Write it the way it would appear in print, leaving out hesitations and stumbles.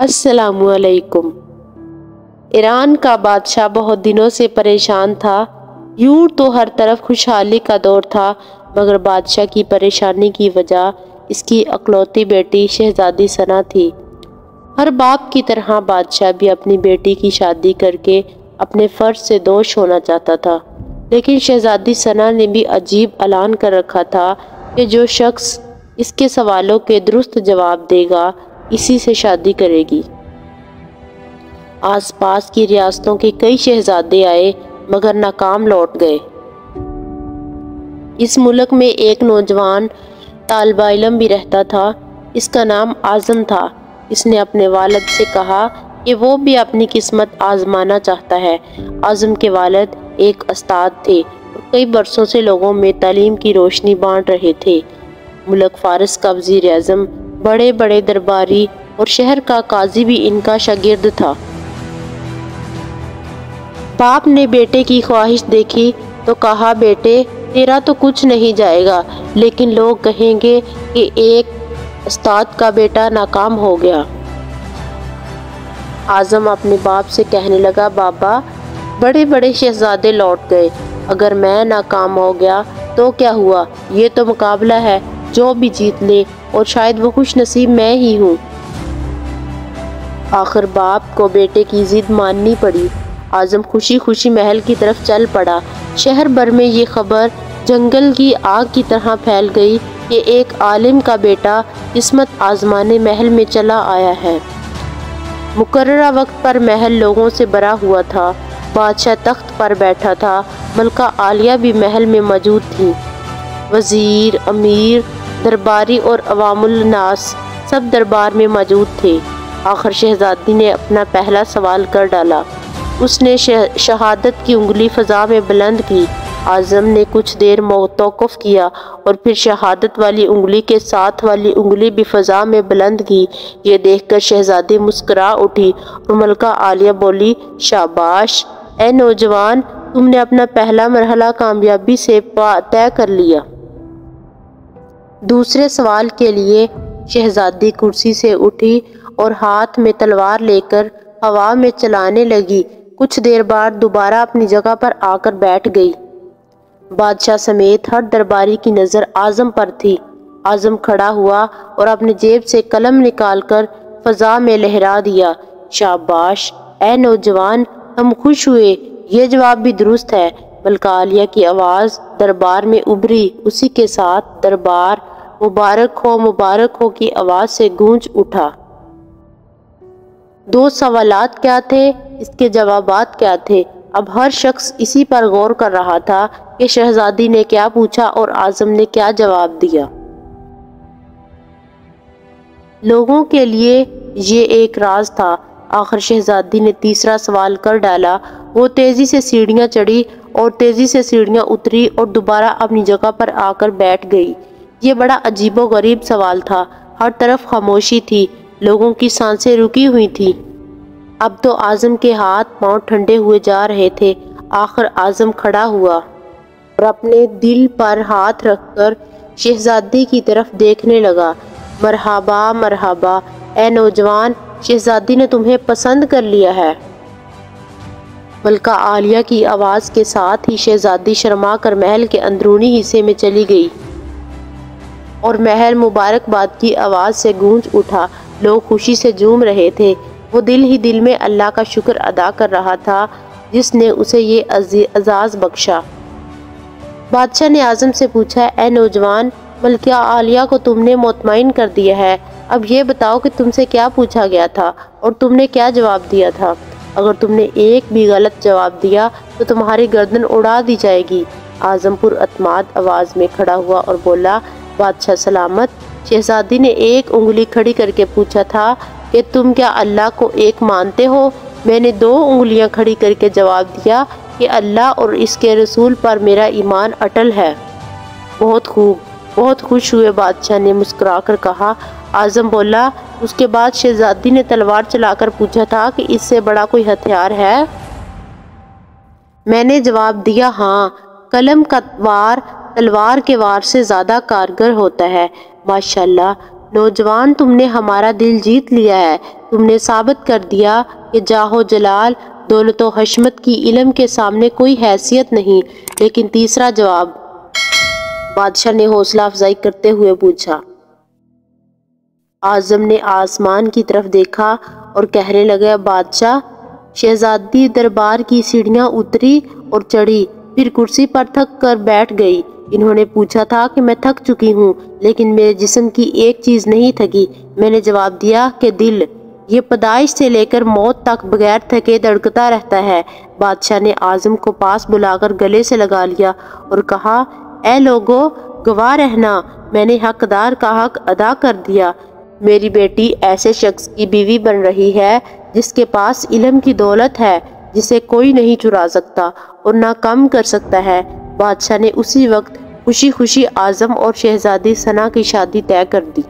السلام علیکم۔ ایران کا بادشاہ بہت دنوں سے پریشان تھا۔ یوں تو ہر طرف خوشحالی کا دور تھا، مگر بادشاہ کی پریشانی کی وجہ اس کی اکلوتی بیٹی شہزادی ثنا تھی۔ ہر باپ کی طرح بادشاہ بھی اپنی بیٹی کی شادی کر کے اپنے فرض سے دوش ہونا چاہتا تھا، لیکن شہزادی ثنا نے بھی عجیب اعلان کر رکھا تھا کہ جو شخص اس کے سوالوں کے درست جواب دے گا اسی سے شادی کرے گی۔ آس پاس کی ریاستوں کے کئی شہزادے آئے مگر ناکام لوٹ گئے۔ اس ملک میں ایک نوجوان طالب علم بھی رہتا تھا، اس کا نام اعظم تھا۔ اس نے اپنے والد سے کہا کہ وہ بھی اپنی قسمت آزمانا چاہتا ہے۔ اعظم کے والد ایک استاد تھے اور کئی برسوں سے لوگوں میں تعلیم کی روشنی بانٹ رہے تھے۔ ملک فارس کا وزیر اعظم، بڑے بڑے درباری اور شہر کا قاضی بھی ان کا شاگرد تھا۔ باپ نے بیٹے کی خواہش دیکھی تو کہا، بیٹے تیرا تو کچھ نہیں جائے گا، لیکن لوگ کہیں گے کہ ایک استاد کا بیٹا ناکام ہو گیا۔ اعظم اپنے باپ سے کہنے لگا، بابا بڑے بڑے شہزادے لوٹ گئے، اگر میں ناکام ہو گیا تو کیا ہوا؟ یہ تو مقابلہ ہے، جو بھی جیت لے، اور شاید وہ خوش نصیب میں ہی ہوں۔ آخر باپ کو بیٹے کی ضد ماننی پڑی۔ اعظم خوشی خوشی محل کی طرف چل پڑا۔ شہر بھر میں یہ خبر جنگل کی آگ کی طرح پھیل گئی کہ ایک عالم کا بیٹا قسمت آزمانے محل میں چلا آیا ہے۔ مقررہ وقت پر محل لوگوں سے بھرا ہوا تھا۔ بادشاہ تخت پر بیٹھا تھا، ملکہ عالیہ بھی محل میں موجود تھی۔ وزیر، امیر، درباری اور عوام الناس سب دربار میں موجود تھے۔ آخر شہزادی نے اپنا پہلا سوال کر ڈالا۔ اس نے شہادت کی انگلی فضا میں بلند کی۔ اعظم نے کچھ دیر توقف کیا اور پھر شہادت والی انگلی کے ساتھ والی انگلی بھی فضا میں بلند کی۔ یہ دیکھ کر شہزادی مسکرا اٹھی اور ملکہ عالیہ بولی، شاباش اے نوجوان، تم نے اپنا پہلا مرحلہ کامیابی سے طے کر لیا۔ دوسرے سوال کے لیے شہزادی کرسی سے اٹھی اور ہاتھ میں تلوار لے کر ہوا میں چلانے لگی۔ کچھ دیر بعد دوبارہ اپنی جگہ پر آ کر بیٹھ گئی۔ بادشاہ سمیت ہر درباری کی نظر اعظم پر تھی۔ اعظم کھڑا ہوا اور اپنی جیب سے قلم نکال کر فضا میں لہرا دیا، شاباش اے نوجوان، ہم خوش ہوئے، یہ جواب بھی درست ہے۔ ملکہ عالیہ کی آواز دربار میں ابھری، اسی کے ساتھ دربار مبارک ہو کی آواز سے گونج اٹھا۔ دو سوالات کیا تھے، اس کے جوابات کیا تھے؟ اب ہر شخص اسی پر غور کر رہا تھا کہ شہزادی نے کیا پوچھا اور اعظم نے کیا جواب دیا۔ لوگوں کے لیے یہ ایک راز تھا۔ آخر شہزادی نے تیسرا سوال کر ڈالا۔ وہ تیزی سے سیڑھیاں چڑھی اور تیزی سے سیڑھیاں اتری اور دوبارہ اپنی جگہ پر آ کر بیٹھ گئی۔ یہ بڑا عجیب و غریب سوال تھا۔ ہر طرف خاموشی تھی، لوگوں کی سانسیں رکی ہوئی تھیں۔ اب تو اعظم کے ہاتھ پاؤں ٹھنڈے ہوئے جا رہے تھے۔ آخر اعظم کھڑا ہوا اور اپنے دل پر ہاتھ رکھ کر شہزادی کی طرف دیکھنے لگا۔ مرحبا مرحبا اے نوجوان، شہزادی نے تمہیں پسند کر لیا ہے۔ ملکہ عالیہ کی آواز کے ساتھ ہی شہزادی شرما کر محل کے اندرونی حصے میں چلی گئی اور محل مبارکباد کی آواز سے گونج اٹھا۔ لوگ خوشی سے جھوم رہے تھے۔ وہ دل ہی دل میں اللہ کا شکر ادا کر رہا تھا جس نے اسے یہ اعزاز بخشا۔ بادشاہ نے اعظم سے پوچھا، اے نوجوان، ملکہ عالیہ کو تم نے مطمئن کر دیا ہے، اب یہ بتاؤ کہ تم سے کیا پوچھا گیا تھا اور تم نے کیا جواب دیا تھا؟ اگر تم نے ایک بھی غلط جواب دیا تو تمہاری گردن اڑا دی جائے گی۔ اعظم پر اعتماد آواز میں کھڑا ہوا اور بولا، بادشاہ سلامت۔ شہزادی نے ایک انگلی کھڑی کر کے پوچھا تھا کہ تم کیا اللہ کو ایک مانتے ہو؟ میں نے دو انگلیاں کھڑی کر کے جواب دیا کہ اللہ اور اس کے رسول پر میرا ایمان اٹل ہے۔ بہت خوب، بہت خوش ہوئے، بادشاہ نے مسکرا کر کہا۔ اعظم بولا، اس کے بعد شہزادی نے تلوار چلا کر پوچھا تھا کہ اس سے بڑا کوئی ہتھیار ہے؟ میں نے جواب دیا، ہاں، قلم کا وار تلوار کے وار سے زیادہ کارگر ہوتا ہے۔ ماشاءاللہ نوجوان، تم نے ہمارا دل جیت لیا ہے۔ تم نے ثابت کر دیا کہ جاہ و جلال، دولت و حشمت کی علم کے سامنے کوئی حیثیت نہیں۔ لیکن تیسرا جواب؟ بادشاہ نے حوصلہ افزائی کرتے ہوئے پوچھا۔ اعظم نے آسمان کی طرف دیکھا اور کہنے لگا، بادشاہ، شہزادی دربار کی سیڑھیاں اتری اور چڑھی، پھر کرسی پر تھک کر بیٹھ گئی۔ انہوں نے پوچھا تھا کہ میں تھک چکی ہوں، لیکن میرے جسم کی ایک چیز نہیں تھکی۔ میں نے جواب دیا کہ دل، یہ پیدائش سے لے کر موت تک بغیر تھکے دھڑکتا رہتا ہے۔ بادشاہ نے اعظم کو پاس بلا کر گلے سے لگا لیا اور کہا، اے لوگو، گواہ رہنا، میں نے حقدار کا حق ادا کر دیا۔ میری بیٹی ایسے شخص کی بیوی بن رہی ہے جس کے پاس علم کی دولت ہے، جسے کوئی نہیں چرا سکتا اور نہ کم کر سکتا ہے۔ بادشاہ نے اسی وقت خوشی خوشی اعظم اور شہزادی ثنا کی شادی طے کر دی۔